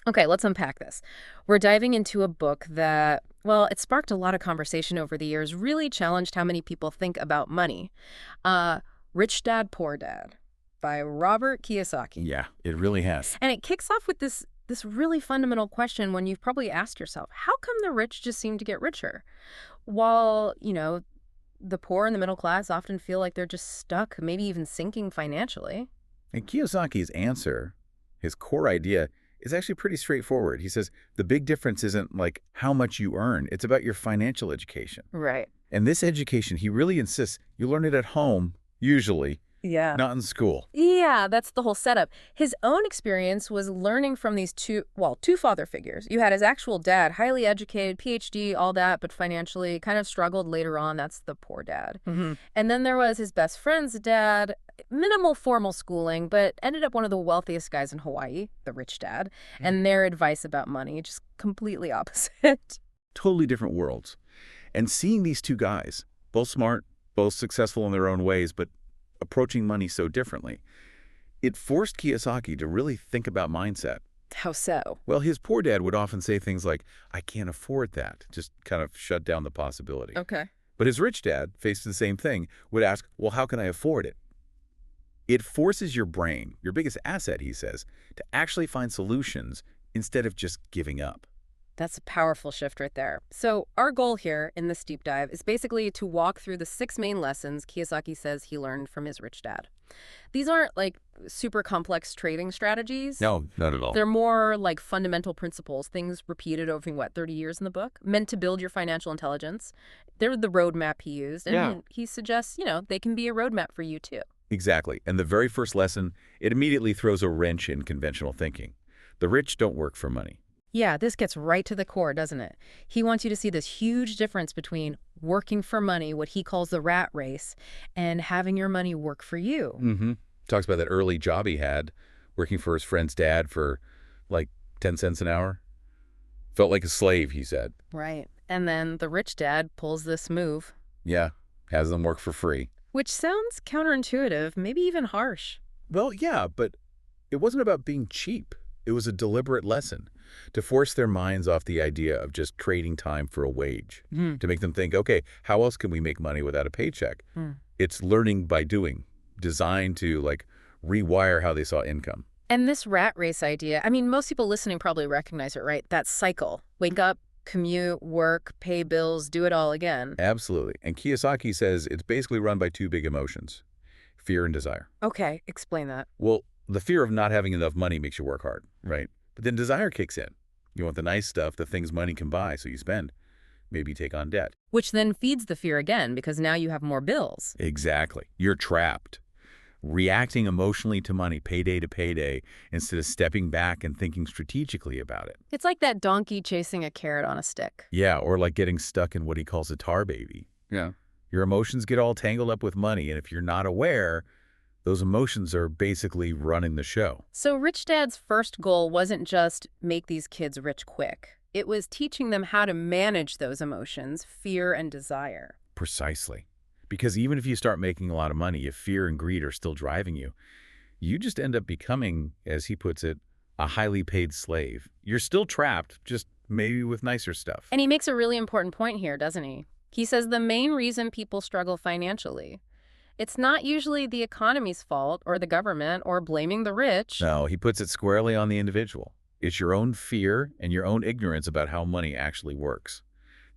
Okay, let's unpack this. We're diving into a book that, well, it sparked a lot of conversation over the years, really challenged how many people think about money. Uh, Rich Dad, Poor Dad by Robert Kiyosaki. Yeah, it really has. And it kicks off with this really fundamental question when you've probably asked yourself, how come the rich just seem to get richer? While, the poor and the middle class often feel like they're just stuck, maybe even sinking financially. And Kiyosaki's answer, his core idea, is actually pretty straightforward. He says the big difference isn't like how much you earn, it's about your financial education. Right. And this education, he really insists you learn it at home, usually, Yeah. not in school. Yeah, that's the whole setup. His own experience was learning from these two father figures. You had his actual dad, highly educated, PhD, all that, but financially kind of struggled later on. That's the poor dad. Mm-hmm. And then there was his best friend's dad, minimal formal schooling, but ended up one of the wealthiest guys in Hawaii, the rich dad. And their advice about money, just completely opposite. Totally different worlds. And seeing these two guys, both smart, both successful in their own ways, but approaching money so differently, it forced Kiyosaki to really think about mindset. How so? Well, his poor dad would often say things like, I can't afford that, just kind of shut down the possibility. Okay. But his rich dad, faced with the same thing, would ask, well, how can I afford it? It forces your brain, your biggest asset, he says, to actually find solutions instead of just giving up. That's a powerful shift right there. So our goal here in this deep dive is basically to walk through the 6 main lessons Kiyosaki says he learned from his rich dad. These aren't like super complex trading strategies. No, not at all. They're more like fundamental principles, things repeated over, 30 years in the book, meant to build your financial intelligence. They're the roadmap he used, and Yeah. he suggests, they can be a roadmap for you too. Exactly. And the very first lesson, it immediately throws a wrench in conventional thinking. The rich don't work for money. Yeah, this gets right to the core, doesn't it? He wants you to see this huge difference between working for money, what he calls the rat race, and having your money work for you. Mm-hmm. Talks about that early job he had, working for his friend's dad for like 10 cents an hour. Felt like a slave, he said. Right. And then the rich dad pulls this move, Yeah, has them work for free. which sounds counterintuitive, maybe even harsh. Well, yeah, but it wasn't about being cheap. It was a deliberate lesson to force their minds off the idea of just trading time for a wage, to make them think, okay, how else can we make money without a paycheck? It's learning by doing, designed to like rewire how they saw income. And this rat race idea, most people listening probably recognize it, right? That cycle. Wake up, commute, work, pay bills, do it all again. Absolutely. And Kiyosaki says it's basically run by two big emotions, fear and desire. Okay, explain that. Well, the fear of not having enough money makes you work hard, right? But then desire kicks in. You want the nice stuff, the things money can buy, so you spend. Maybe you take on debt. Which then feeds the fear again, because now you have more bills. Exactly. You're trapped. Reacting emotionally to money, payday to payday, instead of stepping back and thinking strategically about it. It's like that donkey chasing a carrot on a stick. Yeah, or like getting stuck in what he calls a tar baby. Yeah. Your emotions get all tangled up with money, and if you're not aware, those emotions are basically running the show. So Rich Dad's first goal wasn't just make these kids rich quick. It was teaching them how to manage those emotions, fear and desire. Precisely. Because even if you start making a lot of money, if fear and greed are still driving you, you just end up becoming, as he puts it, a highly paid slave. You're still trapped, just maybe with nicer stuff. And he makes a really important point here, doesn't he? He says the main reason people struggle financially, it's not usually the economy's fault or the government or blaming the rich. No, he puts it squarely on the individual. It's your own fear and your own ignorance about how money actually works.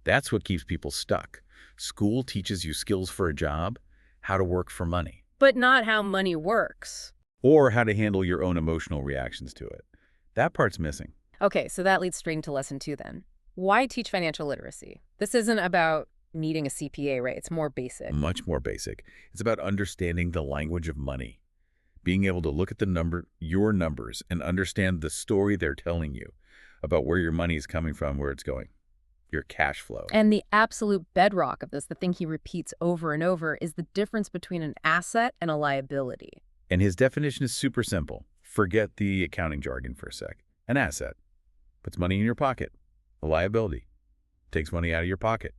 That's what keeps people stuck. School teaches you skills for a job, how to work for money, But not how money works. or how to handle your own emotional reactions to it. That part's missing. Okay, so that leads straight into lesson 2 then. Why teach financial literacy? This isn't about needing a CPA, right? It's more basic. Much more basic. It's about understanding the language of money, being able to look at your numbers, and understand the story they're telling you about where your money is coming from, where it's going, your cash flow. And the absolute bedrock of this, the thing he repeats over and over, is the difference between an asset and a liability. And his definition is super simple. Forget the accounting jargon for a sec. An asset puts money in your pocket. A liability takes money out of your pocket.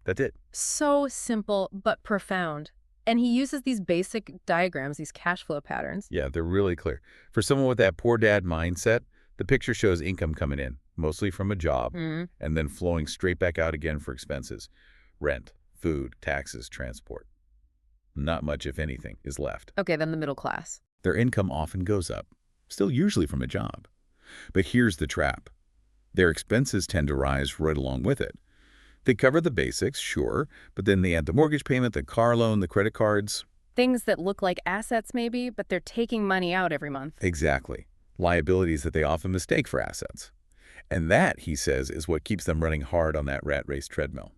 That's it. So simple, but profound. And he uses these basic diagrams, these cash flow patterns. Yeah, they're really clear. For someone with that poor dad mindset, The picture shows income coming in, mostly from a job, Hmm. and then flowing straight back out again for expenses. Rent, food, taxes, transport. Not much, if anything, is left. Okay, then the middle class. Their income often goes up, still usually from a job. But here's the trap. Their expenses tend to rise right along with it. They cover the basics, sure, but then they add the mortgage payment, the car loan, the credit cards. Things that look like assets maybe, but they're taking money out every month. Exactly. Liabilities that they often mistake for assets. And that, he says, is what keeps them running hard on that rat race treadmill.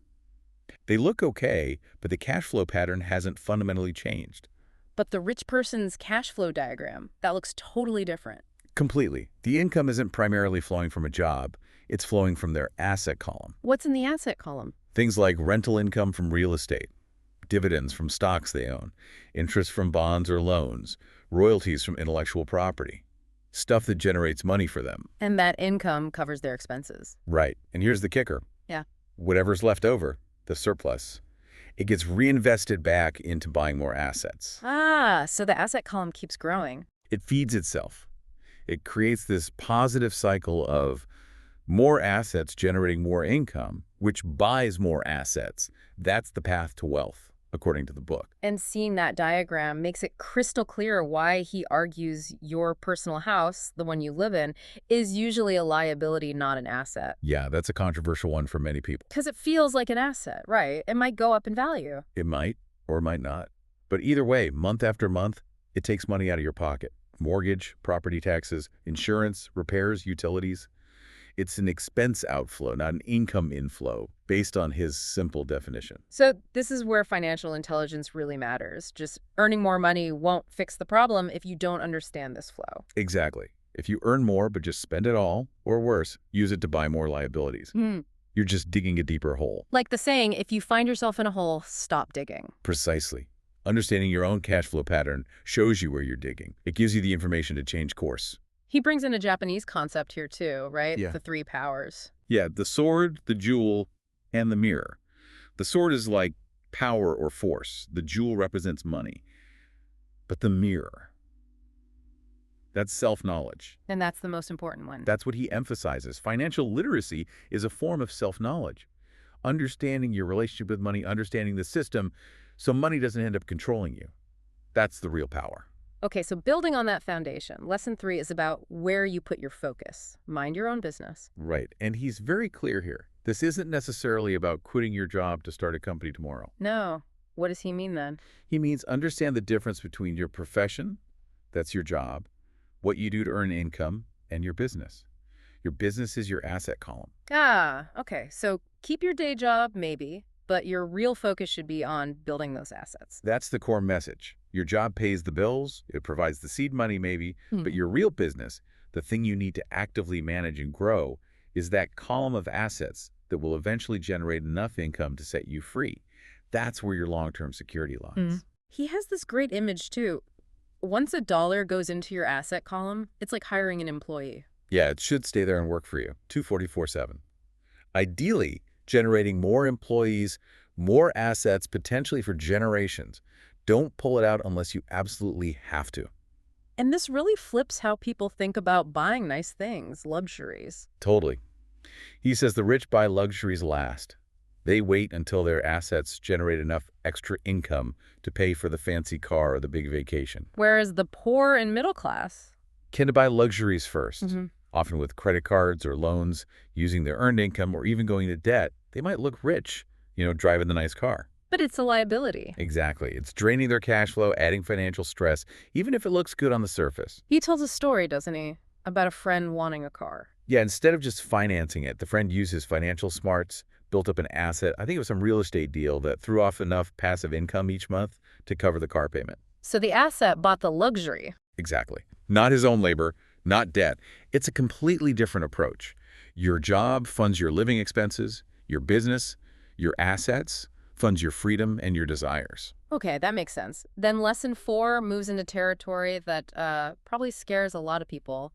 They look okay, but the cash flow pattern hasn't fundamentally changed. But the rich person's cash flow diagram, that looks totally different. Completely. The income isn't primarily flowing from a job. It's flowing from their asset column. What's in the asset column? Things like rental income from real estate, dividends from stocks they own, interest from bonds or loans, royalties from intellectual property. Stuff that generates money for them. And that income covers their expenses. Right. And here's the kicker. Yeah. Whatever's left over, the surplus, it gets reinvested back into buying more assets. Ah, so the asset column keeps growing. It feeds itself. It creates this positive cycle of more assets generating more income, which buys more assets. That's the path to wealth, according to the book. And seeing that diagram makes it crystal clear why he argues your personal house, the one you live in, is usually a liability, not an asset. Yeah, that's a controversial one for many people. Because it feels like an asset, right? It might go up in value. It might or might not. But either way, month after month, it takes money out of your pocket. Mortgage, property taxes, insurance, repairs, utilities. It's an expense outflow, not an income inflow, based on his simple definition. So this is where financial intelligence really matters. Just earning more money won't fix the problem if you don't understand this flow. Exactly. If you earn more but just spend it all, or worse, use it to buy more liabilities, you're just digging a deeper hole. Like the saying, if you find yourself in a hole, stop digging. Precisely. Understanding your own cash flow pattern shows you where you're digging. It gives you the information to change course. He brings in a Japanese concept here too, right? Yeah. The three powers. Yeah, the sword, the jewel, and the mirror. The sword is like power or force. The jewel represents money. But the mirror, that's self-knowledge. And that's the most important one. That's what he emphasizes. Financial literacy is a form of self-knowledge. Understanding your relationship with money, understanding the system, so money doesn't end up controlling you. That's the real power. Okay, so building on that foundation, lesson 3 is about where you put your focus. Mind your own business. Right, and he's very clear here. This isn't necessarily about quitting your job to start a company tomorrow. No. What does he mean then? He means understand the difference between your profession, that's your job, what you do to earn income, and your business. Your business is your asset column. Ah, okay. So keep your day job, maybe, but your real focus should be on building those assets. That's the core message. Your job pays the bills, it provides the seed money maybe, but your real business, the thing you need to actively manage and grow, is that column of assets that will eventually generate enough income to set you free. That's where your long-term security lies. He has this great image too. Once a dollar goes into your asset column, it's like hiring an employee. Yeah, it should stay there and work for you, 240/7. Ideally, generating more employees, more assets, potentially for generations. Don't pull it out unless you absolutely have to. And this really flips how people think about buying nice things, luxuries. Totally. He says the rich buy luxuries last. They wait until their assets generate enough extra income to pay for the fancy car or the big vacation. Whereas the poor and middle class Tend to buy luxuries first, often with credit cards or loans, using their earned income, or even going to debt. They might look rich, driving the nice car. But it's a liability. Exactly. It's draining their cash flow, adding financial stress, even if it looks good on the surface. He tells a story, doesn't he, about a friend wanting a car. Yeah, instead of just financing it, the friend used his financial smarts, built up an asset. I think it was some real estate deal that threw off enough passive income each month to cover the car payment. So the asset bought the luxury. Exactly. Not his own labor, not debt. It's a completely different approach. Your job funds your living expenses, your business, your assets, funds your freedom and your desires. Okay, that makes sense. Then lesson 4 moves into territory that probably scares a lot of people.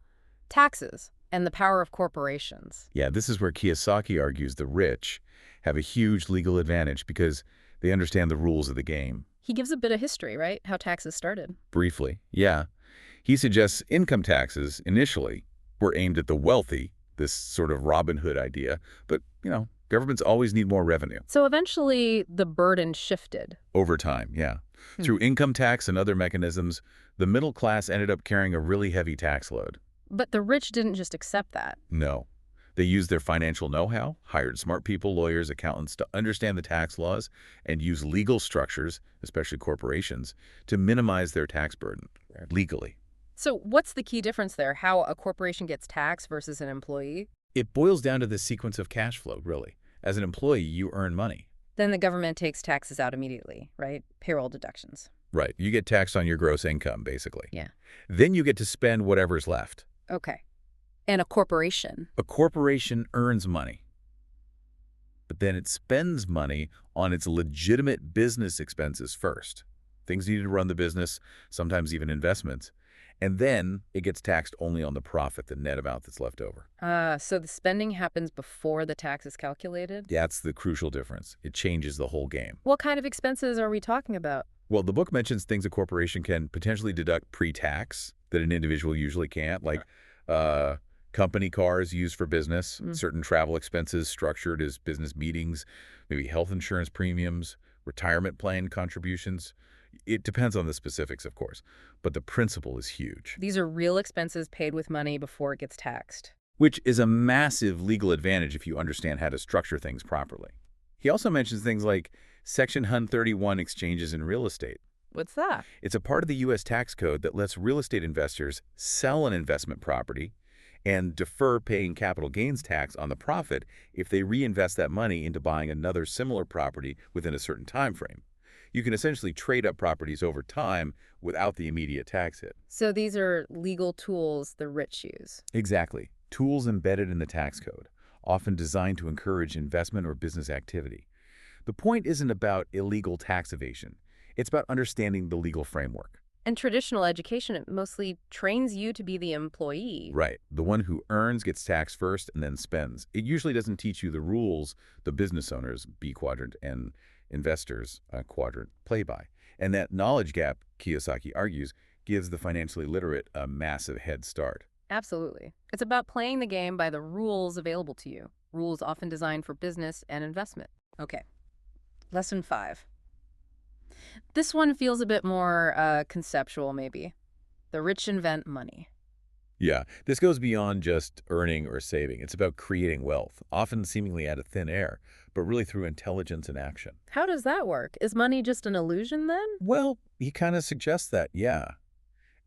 Taxes and the power of corporations. Yeah, this is where Kiyosaki argues the rich have a huge legal advantage because they understand the rules of the game. He gives a bit of history, right? How taxes started. Briefly, yeah. He suggests income taxes, initially, were aimed at the wealthy, this sort of Robin Hood idea. But, governments always need more revenue. So eventually the burden shifted. Over time, yeah. Hmm. Through income tax and other mechanisms, the middle class ended up carrying a really heavy tax load. But the rich didn't just accept that. No. They used their financial know-how, hired smart people, lawyers, accountants to understand the tax laws, and use legal structures, especially corporations, to minimize their tax burden legally. So what's the key difference there? How a corporation gets taxed versus an employee? It boils down to the sequence of cash flow, really. As an employee, you earn money. Then the government takes taxes out immediately, right? Payroll deductions. Right. You get taxed on your gross income, basically. Yeah. Then you get to spend whatever's left. Okay. And a corporation. A corporation earns money, but then it spends money on its legitimate business expenses first. Things needed to run the business, sometimes even investments. And then it gets taxed only on the profit, the net amount that's left over. So the spending happens before the tax is calculated? That's the crucial difference. It changes the whole game. What kind of expenses are we talking about? Well, the book mentions things a corporation can potentially deduct pre-tax that an individual usually can't, like company cars used for business, certain travel expenses structured as business meetings, maybe health insurance premiums, retirement plan contributions. It depends on the specifics, of course, but the principle is huge. These are real expenses paid with money before it gets taxed. Which is a massive legal advantage if you understand how to structure things properly. He also mentions things like Section 131 exchanges in real estate. What's that? It's a part of the U.S. tax code that lets real estate investors sell an investment property and defer paying capital gains tax on the profit if they reinvest that money into buying another similar property within a certain time frame. You can essentially trade up properties over time without the immediate tax hit. So these are legal tools the rich use. Exactly. Tools embedded in the tax code, often designed to encourage investment or business activity. The point isn't about illegal tax evasion. It's about understanding the legal framework. And traditional education, it mostly trains you to be the employee. Right. The one who earns gets taxed first and then spends. It usually doesn't teach you the rules the business owners, B quadrant, and investors, quadrant, play by. And that knowledge gap, Kiyosaki argues, gives the financially literate a massive head start. Absolutely. It's about playing the game by the rules available to you. Rules often designed for business and investment. Okay. Lesson 5. This one feels a bit more conceptual, maybe. The rich invent money. Yeah, this goes beyond just earning or saving. It's about creating wealth, often seemingly out of thin air, but really through intelligence and action. How does that work? Is money just an illusion then? Well, he kind of suggests that, yeah.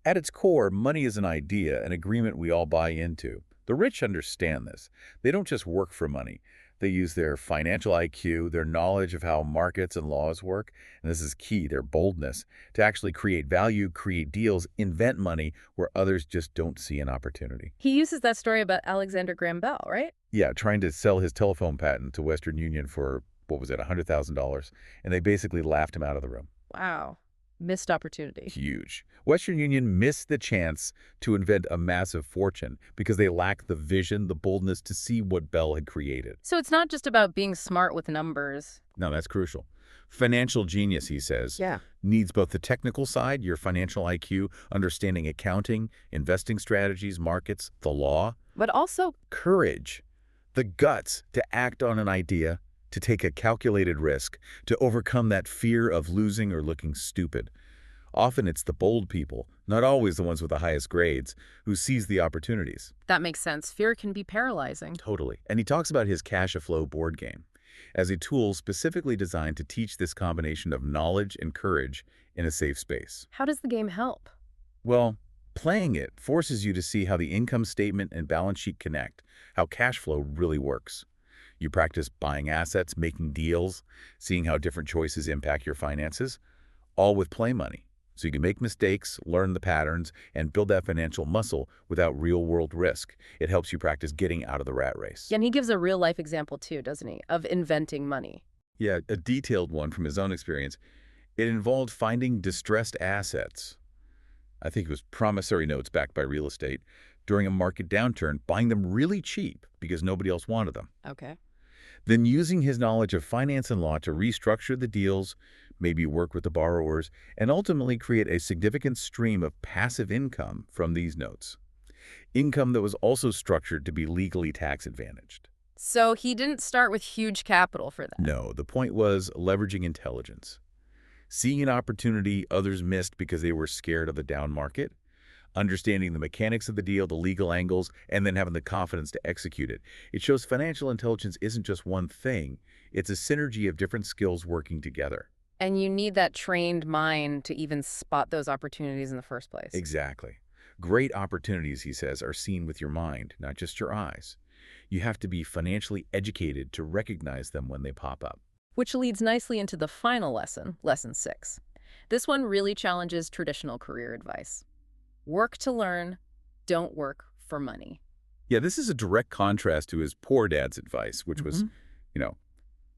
At its core, money is an idea, an agreement we all buy into. The rich understand this. They don't just work for money. They use their financial IQ, their knowledge of how markets and laws work, and this is key, their boldness, to actually create value, create deals, invent money where others just don't see an opportunity. He uses that story about Alexander Graham Bell, right? Yeah, trying to sell his telephone patent to Western Union for, what was it, $100,000, and they basically laughed him out of the room. Wow. Missed opportunity. Huge. Western Union missed the chance to invent a massive fortune because they lacked the vision, the boldness to see what Bell had created. So it's not just about being smart with numbers. No, that's crucial. Financial genius, he says, needs both the technical side, your financial IQ, understanding accounting, investing strategies, markets, the law, but also courage, the guts to act on an idea, to take a calculated risk, to overcome that fear of losing or looking stupid. Often it's the bold people, not always the ones with the highest grades, who seize the opportunities. That makes sense. Fear can be paralyzing. Totally. And he talks about his cash flow board game as a tool specifically designed to teach this combination of knowledge and courage in a safe space. How does the game help? Well, playing it forces you to see how the income statement and balance sheet connect, how cash flow really works. You practice buying assets, making deals, seeing how different choices impact your finances, all with play money. So you can make mistakes, learn the patterns, and build that financial muscle without real-world risk. It helps you practice getting out of the rat race. And he gives a real-life example, too, doesn't he, of inventing money. Yeah, a detailed one from his own experience. It involved finding distressed assets. I think it was promissory notes backed by real estate during a market downturn, buying them really cheap because nobody else wanted them. Okay. Then using his knowledge of finance and law to restructure the deals, maybe work with the borrowers, and ultimately create a significant stream of passive income from these notes. income that was also structured to be legally tax advantaged. So he didn't start with huge capital for that. No, the point was leveraging intelligence. Seeing an opportunity others missed because they were scared of the down market, understanding the mechanics of the deal, the legal angles, and then having the confidence to execute it. It shows financial intelligence isn't just one thing. It's a synergy of different skills working together. And you need that trained mind to even spot those opportunities in the first place. Exactly. Great opportunities, he says, are seen with your mind, not just your eyes. You have to be financially educated to recognize them when they pop up. Which leads nicely into the final lesson, lesson 6. This one really challenges traditional career advice. Work to learn, don't work for money. Yeah, this is a direct contrast to his poor dad's advice, which was, you know,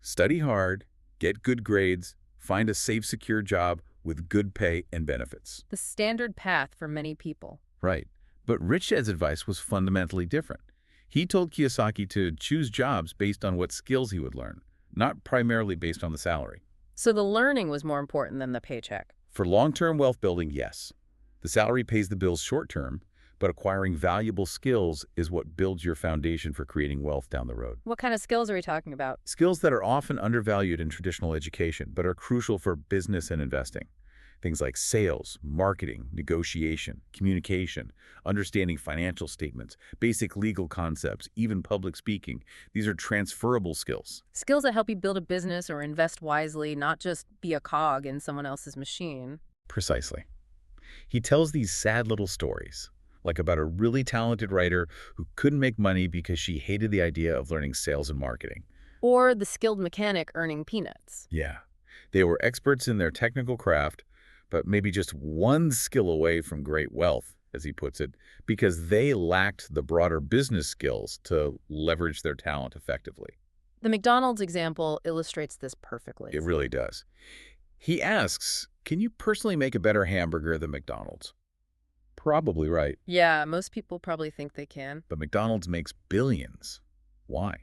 study hard, get good grades, find a safe, secure job with good pay and benefits. The standard path for many people. Right. But Rich Dad's advice was fundamentally different. He told Kiyosaki to choose jobs based on what skills he would learn, not primarily based on the salary. So the learning was more important than the paycheck. For long-term wealth building, yes. The salary pays the bills short-term, but acquiring valuable skills is what builds your foundation for creating wealth down the road. What kind of skills are we talking about? Skills that are often undervalued in traditional education, but are crucial for business and investing. Things like sales, marketing, negotiation, communication, understanding financial statements, basic legal concepts, even public speaking. These are transferable skills. Skills that help you build a business or invest wisely, not just be a cog in someone else's machine. Precisely. He tells these sad little stories, like about a really talented writer who couldn't make money because she hated the idea of learning sales and marketing. Or the skilled mechanic earning peanuts. Yeah, they were experts in their technical craft, but maybe just one skill away from great wealth, as he puts it, because they lacked the broader business skills to leverage their talent effectively. The McDonald's example illustrates this perfectly. It really does. He asks, can you personally make a better hamburger than McDonald's? Probably right. Yeah, most people probably think they can. But McDonald's makes billions. Why?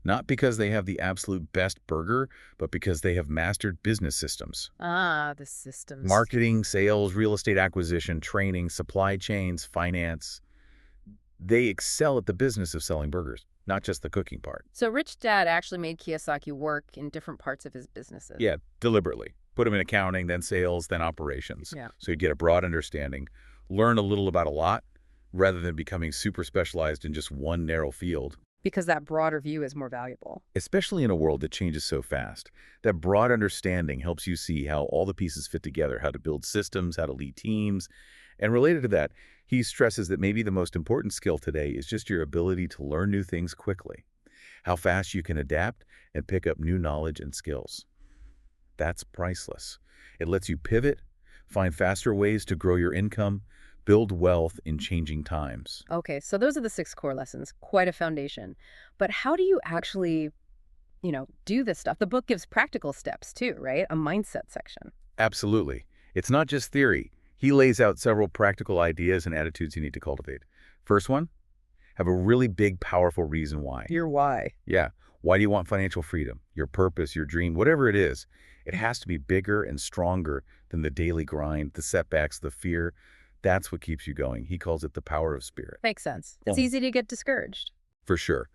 Not because they have the absolute best burger, but because they have mastered business systems. Ah, the systems. Marketing, sales, real estate acquisition, training, supply chains, finance. They excel at the business of selling burgers, not just the cooking part. So Rich Dad actually made Kiyosaki work in different parts of his businesses. Yeah, deliberately. Put him in accounting, then sales, then operations. Yeah. So you'd get a broad understanding, learn a little about a lot, rather than becoming super specialized in just one narrow field. Because that broader view is more valuable. Especially in a world that changes so fast, that broad understanding helps you see how all the pieces fit together, how to build systems, how to lead teams. And related to that, he stresses that maybe the most important skill today is just your ability to learn new things quickly, how fast you can adapt and pick up new knowledge and skills. That's priceless. It lets you pivot, find faster ways to grow your income, build wealth in changing times. Okay, so those are the 6 core lessons. Quite a foundation. But how do you actually, do this stuff? The book gives practical steps too, right? A mindset section. Absolutely. It's not just theory. He lays out several practical ideas and attitudes you need to cultivate. First one, have a really big, powerful reason why. Your why. Yeah. Why do you want financial freedom? Your purpose, your dream, whatever it is. It has to be bigger and stronger than the daily grind, the setbacks, the fear. That's what keeps you going. He calls it the power of spirit. Makes sense. It's easy to get discouraged. For sure.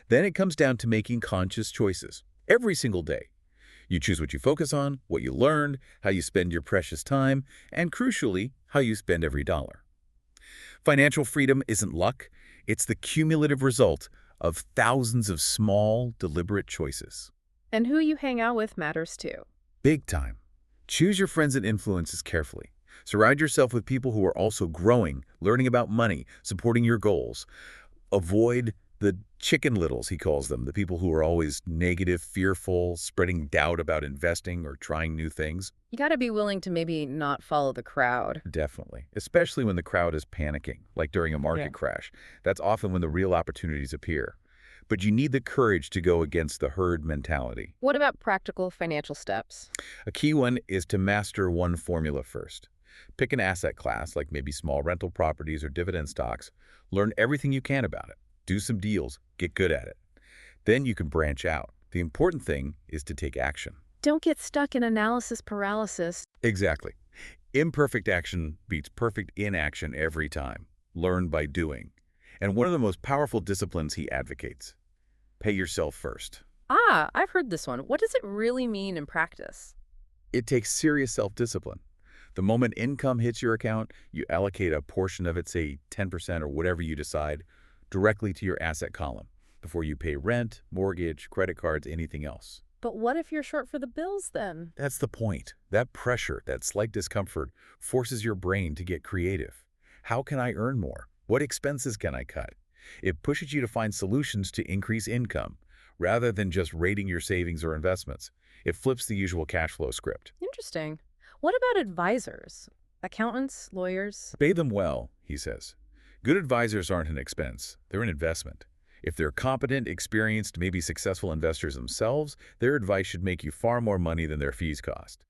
Then it comes down to making conscious choices every single day. You choose what you focus on, what you learn, how you spend your precious time, and crucially, how you spend every dollar. Financial freedom isn't luck. It's the cumulative result of thousands of small, deliberate choices. And who you hang out with matters too. Big time. Choose your friends and influences carefully. Surround yourself with people who are also growing, learning about money, supporting your goals. Avoid the chicken littles, he calls them, the people who are always negative, fearful, spreading doubt about investing or trying new things. You got to be willing to maybe not follow the crowd. Definitely, especially when the crowd is panicking, like during a market crash. That's often when the real opportunities appear. But you need the courage to go against the herd mentality. What about practical financial steps? A key one is to master one formula first. Pick an asset class, like maybe small rental properties or dividend stocks. Learn everything you can about it. Do some deals. Get good at it. Then you can branch out. The important thing is to take action. Don't get stuck in analysis paralysis. Exactly. Imperfect action beats perfect inaction every time. learn by doing. And one of the most powerful disciplines he advocates, pay yourself first. Ah, I've heard this one. What does it really mean in practice? It takes serious self-discipline. The moment income hits your account, you allocate a portion of it, say 10% or whatever you decide, directly to your asset column before you pay rent, mortgage, credit cards, anything else. But what if you're short for the bills then? That's the point. That pressure, that slight discomfort, forces your brain to get creative. How can I earn more? What expenses can I cut? It pushes you to find solutions to increase income, rather than just rating your savings or investments. It flips the usual cash flow script. Interesting. What about advisors? Accountants, lawyers? Pay them well, he says. Good advisors aren't an expense, they're an investment. If they're competent, experienced, maybe successful investors themselves, their advice should make you far more money than their fees cost.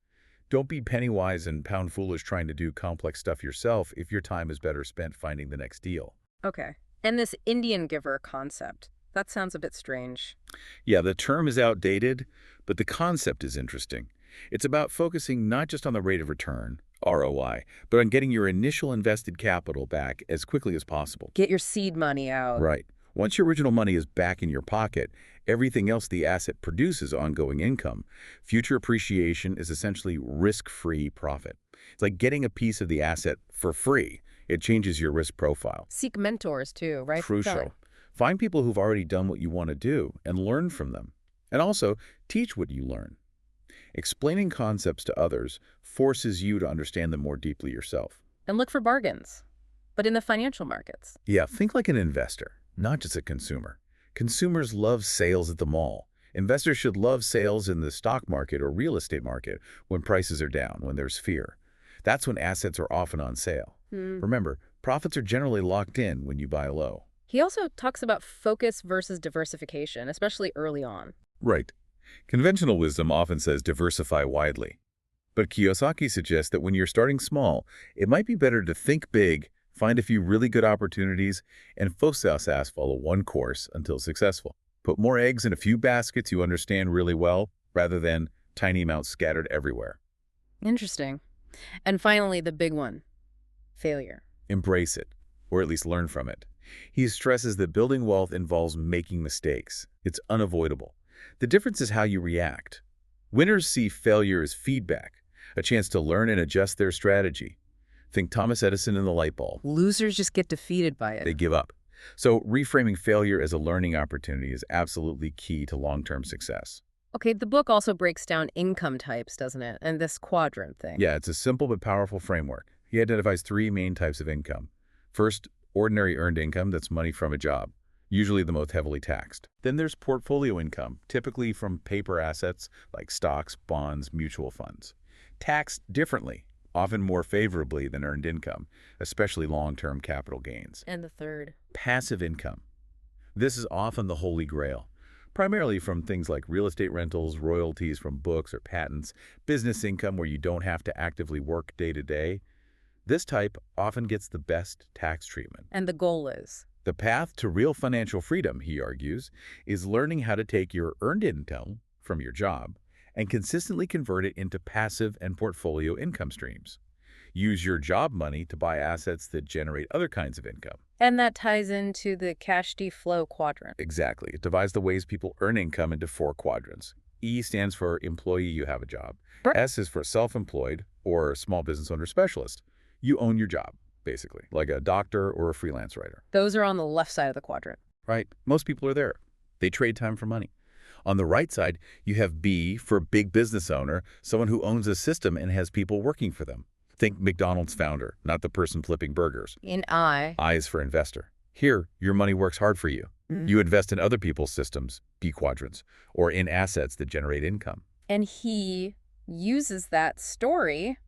Don't be penny-wise and pound-foolish trying to do complex stuff yourself if your time is better spent finding the next deal. Okay. And this Indian giver concept, that sounds a bit strange. Yeah, the term is outdated, but the concept is interesting. It's about focusing not just on the rate of return, ROI, but on getting your initial invested capital back as quickly as possible. Get your seed money out. Right. Once your original money is back in your pocket, everything else the asset produces ongoing income. Future appreciation is essentially risk-free profit. It's like getting a piece of the asset for free. It changes your risk profile. Seek mentors too, right? Crucial. Find people who've already done what you want to do and learn from them. And also, teach what you learn. Explaining concepts to others forces you to understand them more deeply yourself. And look for bargains. But in the financial markets. Yeah, think like an investor, not just a consumer. Consumers love sales at the mall. Investors should love sales in the stock market or real estate market when prices are down, when there's fear. That's when assets are often on sale. Remember, profits are generally locked in when you buy low. He also talks about focus versus diversification, especially early on. Right. Conventional wisdom often says diversify widely. But Kiyosaki suggests that when you're starting small, it might be better to think big, find a few really good opportunities, and follow one course until successful. Put more eggs in a few baskets you understand really well, rather than tiny amounts scattered everywhere. Interesting. And finally, the big one, failure. Embrace it, or at least learn from it. He stresses that building wealth involves making mistakes. It's unavoidable. The difference is how you react. Winners see failure as feedback, a chance to learn and adjust their strategy. Think Thomas Edison and the light bulb. Losers just get defeated by They it. give up. So reframing failure as a learning opportunity is absolutely key to long-term success. Okay, the book also breaks down income types, doesn't it? And this quadrant thing. Yeah, it's a simple but powerful framework. He identifies three main types of income. First, ordinary earned income, that's money from a job, usually the most heavily taxed. Then there's portfolio income, typically from paper assets like stocks, bonds, mutual funds. Taxed differently, often more favorably than earned income, especially long-term capital gains. And the third. Passive income. This is often the holy grail, primarily from things like real estate rentals, royalties from books or patents, business income where you don't have to actively work day to day. This type often gets the best tax treatment. And the goal is? The path to real financial freedom, he argues, is learning how to take your earned income from your job and consistently convert it into passive and portfolio income streams. Use your job money to buy assets that generate other kinds of income. And that ties into the cash flow quadrant. Exactly. It divides the ways people earn income into 4 quadrants. E stands for employee, you have a job. Right. S is for self-employed or small business owner specialist. You own your job, basically, like a doctor or a freelance writer. Those are on the left side of the quadrant. Right? Most people are there. They trade time for money. On the right side, you have B for big business owner, someone who owns a system and has people working for them. Think McDonald's founder, not the person flipping burgers. In I. I is for investor. Here, your money works hard for you. You invest in other people's systems, B quadrants, or in assets that generate income. And he uses that story,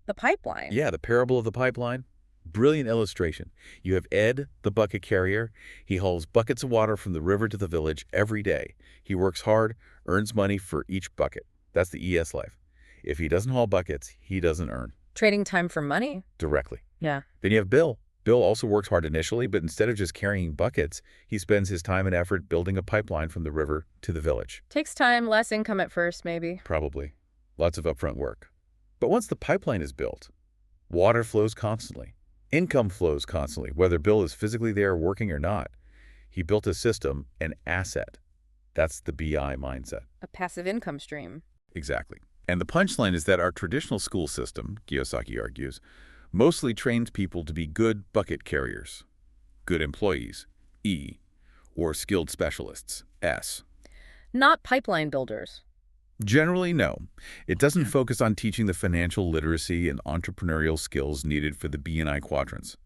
the pipeline. Yeah, the parable of the pipeline. Brilliant illustration. You have Ed, the bucket carrier. He hauls buckets of water from the river to the village every day. He works hard, earns money for each bucket. That's the ES life. If he doesn't haul buckets, he doesn't earn. Trading time for money. Directly. Yeah. Then you have Bill. Bill also works hard initially, but instead of just carrying buckets, he spends his time and effort building a pipeline from the river to the village. Takes time, less income at first, maybe. Probably. Lots of upfront work. But once the pipeline is built, water flows constantly. Income flows constantly, whether Bill is physically there working or not. He built a system, an asset. That's the BI mindset. A passive income stream. Exactly. And the punchline is that our traditional school system, Kiyosaki argues, mostly trains people to be good bucket carriers, good employees, E, or skilled specialists, S. Not pipeline builders. Generally, no. It doesn't focus on teaching the financial literacy and entrepreneurial skills needed for the B&I quadrants.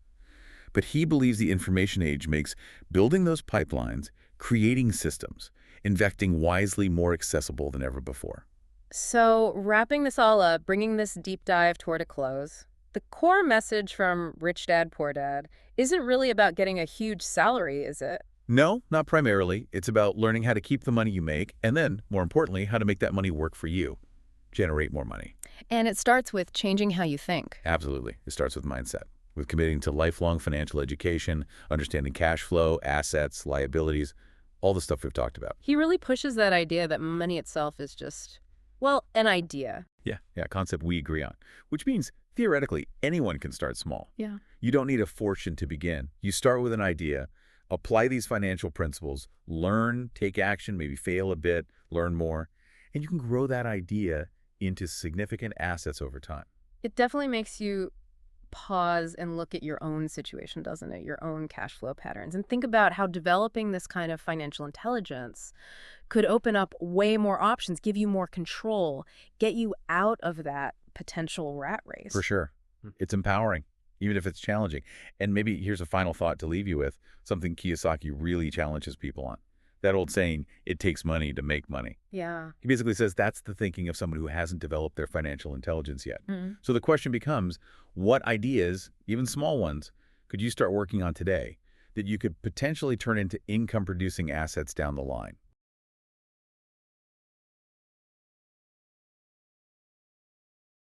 But he believes the information age makes building those pipelines, creating systems, investing wisely more accessible than ever before. So, wrapping this all up, bringing this deep dive toward a close, the core message from Rich Dad, Poor Dad isn't really about getting a huge salary, is it? No, not primarily. It's about learning how to keep the money you make and then, more importantly, how to make that money work for you, generate more money. And it starts with changing how you think. Absolutely. It starts with mindset, with committing to lifelong financial education, understanding cash flow, assets, liabilities, all the stuff we've talked about. He really pushes that idea that money itself is just, well, an idea. Yeah, concept we agree on, which means theoretically anyone can start small. Yeah. You don't need a fortune to begin. You start with an idea, apply these financial principles, learn, take action, maybe fail a bit, learn more, and you can grow that idea into significant assets over time. It definitely makes you pause and look at your own situation, doesn't it? Your own cash flow patterns, and think about how developing this kind of financial intelligence could open up way more options, give you more control, get you out of that potential rat race. For sure. It's empowering, even if it's challenging. And maybe here's a final thought to leave you with, something Kiyosaki really challenges people on. That old saying, it takes money to make money. Yeah. He basically says that's the thinking of someone who hasn't developed their financial intelligence yet. Mhm. So the question becomes, what ideas, even small ones, could you start working on today that you could potentially turn into income-producing assets down the line?